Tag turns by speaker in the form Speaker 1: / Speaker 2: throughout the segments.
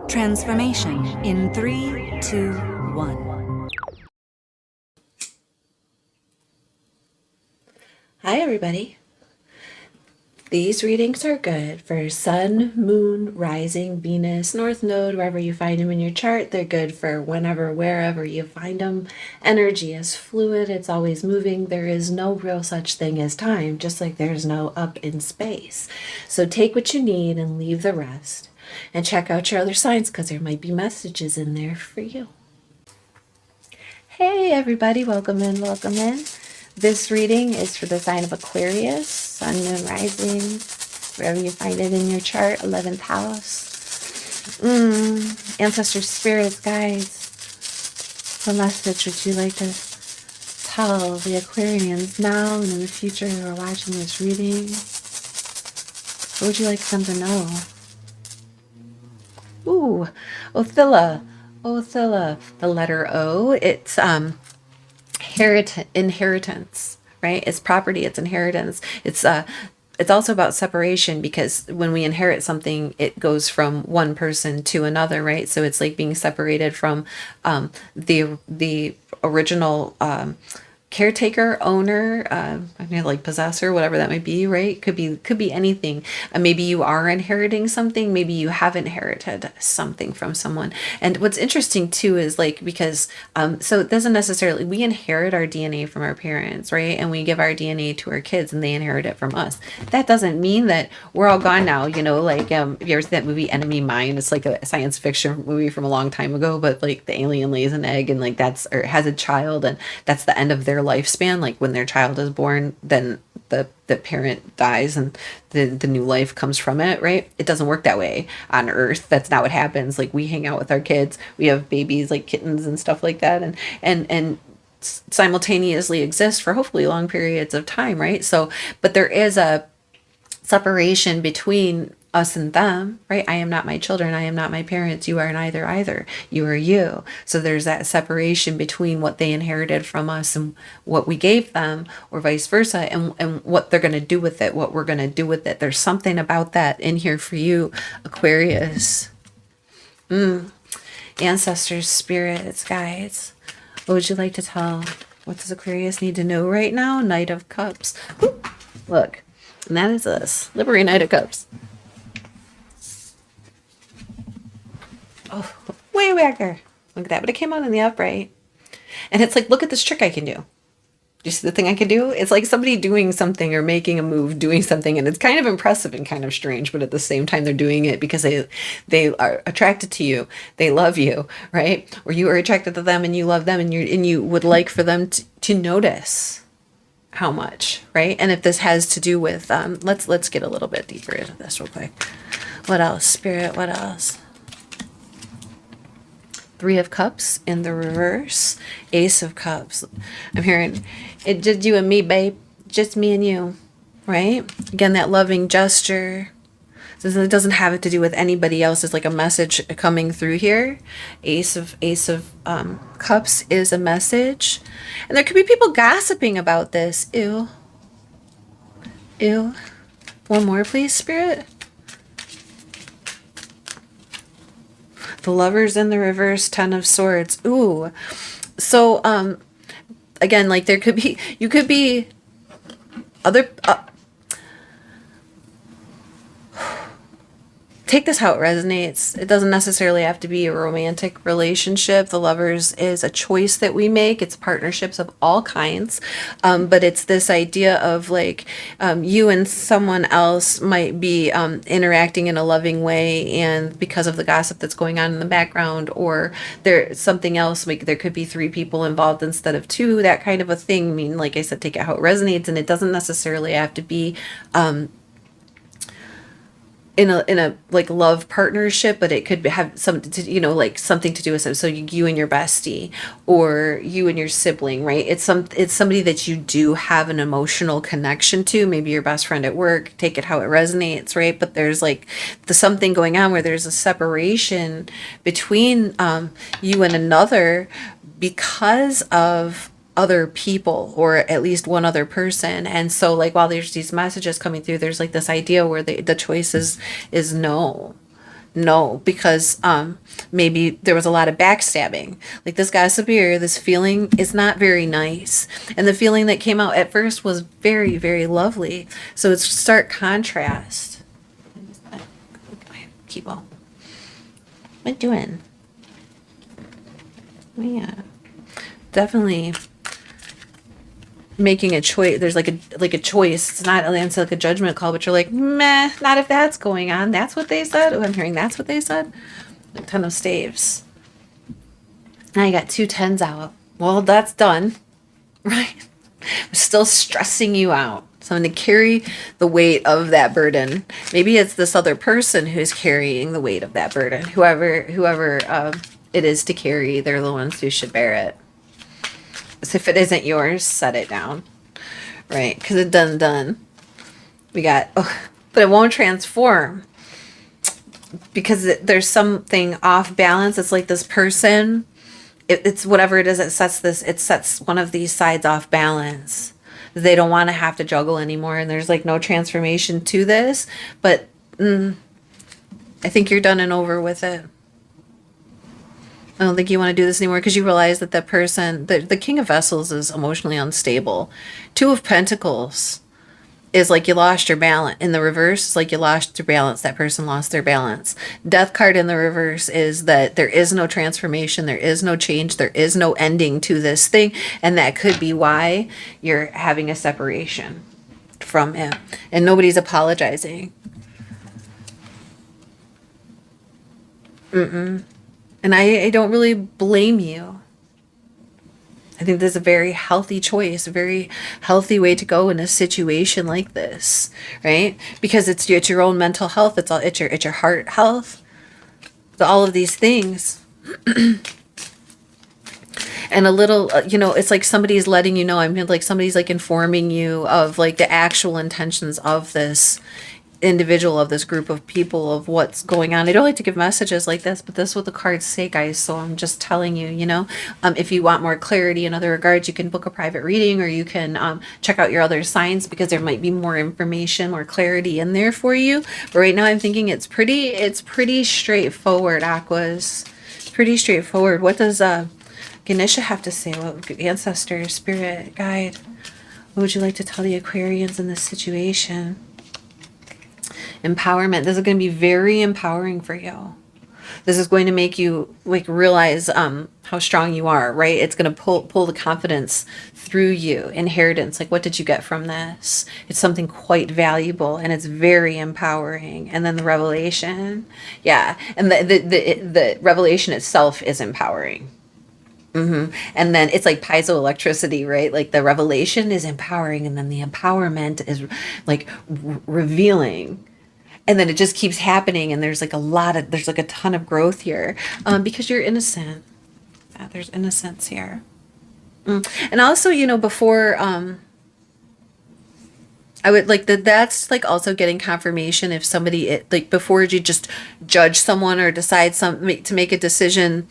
Speaker 1: Transformation in 3, 2, 1.
Speaker 2: Hi everybody. These readings are good for Sun, Moon, Rising, Venus, North Node, wherever you find them in your chart. They're good for whenever, wherever you find them. Energy is fluid. It's always moving. There is no real such thing as time, just like there's no up in space. So take what you need and leave the rest. And check out your other signs because there might be messages in there for you. Hey everybody, welcome in, welcome in. This reading is for the sign of Aquarius, Sun, Moon, Rising, wherever you find it in your chart, 11th house. Ancestor spirits, guides, what message would you like to tell the Aquarians now and in the future who are watching this reading? What would you like them to know? Ooh, Othilla, the letter O, it's inheritance, right? It's property, it's inheritance. It's also about separation, because when we inherit something, it goes from one person to another, right? So it's like being separated from the original caretaker, owner, I mean, like possessor, whatever that might be, right? Could be anything. Maybe you are inheriting something, maybe you have inherited something from someone. And what's interesting too is like, because so it doesn't necessarily, we inherit our DNA from our parents, right? And we give our DNA to our kids and they inherit it from us. That doesn't mean that we're all gone now, you know, like if you ever see that movie Enemy Mine, it's like a science fiction movie from a long time ago, but like the alien lays an egg and like that's, or has a child, and that's the end of their lifespan. Like when their child is born, then the parent dies and the new life comes from it, right? It doesn't work that way on Earth. That's not what happens. Like we hang out with our kids, we have babies like kittens and stuff like that, and simultaneously exist for hopefully long periods of time, right? So but there is a separation between us and them, right? I am not my children, I am not my parents, you are neither either, you are you. So there's that separation between what they inherited from us and what we gave them, or vice versa, and what they're going to do with it, what we're going to do with it. There's something about that in here for you, Aquarius. Ancestors, spirits, guides, what would you like to tell? What does Aquarius need to know right now? Knight of Cups. Ooh, look, and that is us, Liberating Knight of Cups. Oh, way back there. Look at that. But it came out in the upright. And it's like, look at this trick I can do. Do you see the thing I can do? It's like somebody doing something or making a move, doing something. And it's kind of impressive and kind of strange. But at the same time, they're doing it because they are attracted to you. They love you, right? Or you are attracted to them and you love them. And you would like for them to notice how much, right? And if this has to do with, let's get a little bit deeper into this real quick. What else? Spirit, what else? Three of Cups in the reverse, Ace of Cups. I'm hearing it, just you and me, babe, just me and you, right? Again, that loving gesture. So it doesn't have it to do with anybody else. It's like a message coming through here. Ace of Cups is a message, and there could be people gossiping about this. Ew. One more, please, Spirit. The Lovers in the reverse, Ten of Swords. Ooh. So, again, like there could be, you could be other, take this how it resonates. It doesn't necessarily have to be a romantic relationship. The Lovers is a choice that we make. It's partnerships of all kinds. But it's this idea of like you and someone else might be interacting in a loving way, and because of the gossip that's going on in the background, or there's something else, like there could be three people involved instead of two, that kind of a thing. I mean, like I said, take it how it resonates, and it doesn't necessarily have to be in a like love partnership, but it could have something to, you know, like something to do with so you and your bestie, or you and your sibling, right? It's somebody that you do have an emotional connection to, maybe your best friend at work, take it how it resonates, right? But there's like something going on where there's a separation between you and another because of other people, or at least one other person. And so like while there's these messages coming through, there's like this idea where the choice is no. No, because maybe there was a lot of backstabbing. Like this gossipier, this feeling is not very nice. And the feeling that came out at first was very, very lovely. So it's stark contrast. Keep on. What are you doing? Yeah. Definitely making a choice. There's like a choice. It's not like a judgment call, but you're like, meh, not if that's going on. That's what they said. Oh, I'm hearing that's what they said. A ton of staves. Now you got 2 10s out. Well, that's done. Right? Still stressing you out. So I'm going to carry the weight of that burden. Maybe it's this other person who's carrying the weight of that burden. Whoever it is to carry, they're the ones who should bear it. So if it isn't yours, set it down, right? Because it's done. We got, but it won't transform because there's something off balance. It's like this person, it's whatever it is. It sets one of these sides off balance. They don't want to have to juggle anymore, and there's like no transformation to this. But I think you're done and over with it. I don't think you want to do this anymore because you realize that that person, the King of Vessels is emotionally unstable. 2 of Pentacles is like you lost your balance. In the reverse, it's like you lost your balance. That person lost their balance. Death card in the reverse is that there is no transformation. There is no change. There is no ending to this thing. And that could be why you're having a separation from him. And nobody's apologizing. And I don't really blame you. I think this is a very healthy choice, a very healthy way to go in a situation like this, right? Because it's your own mental health. It's your heart health. All of these things. And a little, it's like somebody's letting you know. I mean, like somebody's like informing you of like the actual intentions of this individual, of this group of people, of what's going on. I don't like to give messages like this, but this is what the cards say, guys. So I'm just telling you, if you want more clarity in other regards, you can book a private reading, or you can check out your other signs, because there might be more information, more clarity in there for you. But right now I'm thinking it's pretty straightforward, Aquas. It's pretty straightforward. What does Ganesha have to say? What ancestor, spirit, guide, what would you like to tell the Aquarians in this situation? Empowerment. This is going to be very empowering for you. This is going to make you like realize how strong you are, right? It's going to pull the confidence through you. Inheritance. Like, what did you get from this? It's something quite valuable, and it's very empowering. And then the revelation. Yeah. And the revelation itself is empowering. And then it's like piezoelectricity, right? Like the revelation is empowering, and then the empowerment is like revealing. And then it just keeps happening, and there's like a ton of growth here, because you're innocent. Yeah, there's innocence here. And also, before, I would like that's like also getting confirmation if somebody, like before you just judge someone or decide to make a decision,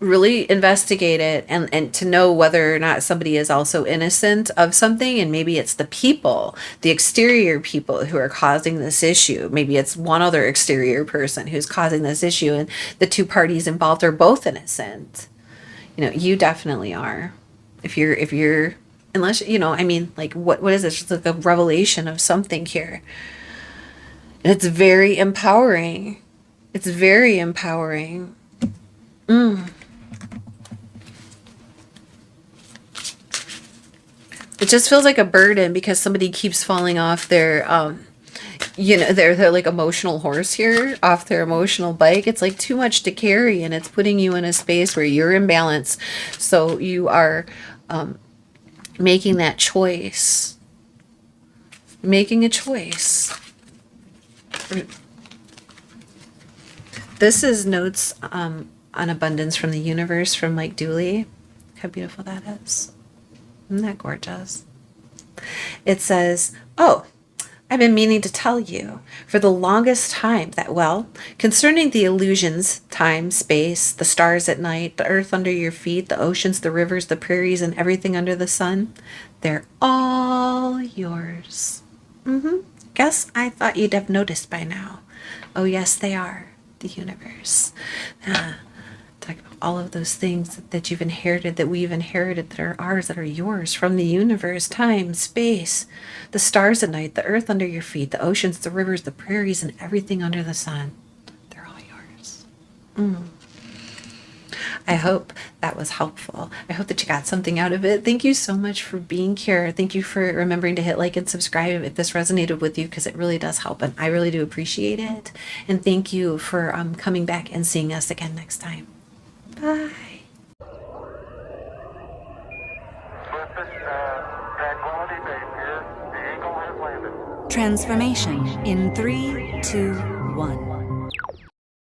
Speaker 2: really investigate it and to know whether or not somebody is also innocent of something. And maybe it's the people, the exterior people who are causing this issue. Maybe it's one other exterior person who's causing this issue, and the 2 parties involved are both innocent. You definitely are. If you're unless, like what is this? It's like a revelation of something here. And it's very empowering. It's very empowering. It just feels like a burden because somebody keeps falling off their, they're like emotional horse here, off their emotional bike. It's like too much to carry, and it's putting you in a space where you're in balance. So you are making that choice. Making a choice. This is notes on abundance from the universe from Mike Dooley. Look how beautiful that is. Isn't that gorgeous? It says, I've been meaning to tell you for the longest time that, concerning the illusions, time, space, the stars at night, the earth under your feet, the oceans, the rivers, the prairies, and everything under the sun, they're all yours. Guess I thought you'd have noticed by now. Oh, yes, they are. the universe. Talk about all of those things that you've inherited, that we've inherited, that are ours, that are yours from the universe, time, space, the stars at night, the earth under your feet, the oceans, the rivers, the prairies, and everything under the sun. They're all yours. I hope that was helpful. I hope that you got something out of it. Thank you so much for being here. Thank you for remembering to hit like and subscribe if this resonated with you, because it really does help, and I really do appreciate it. And thank you for coming back and seeing us again next time. Bye.
Speaker 1: Transformation in 3, 2, 1.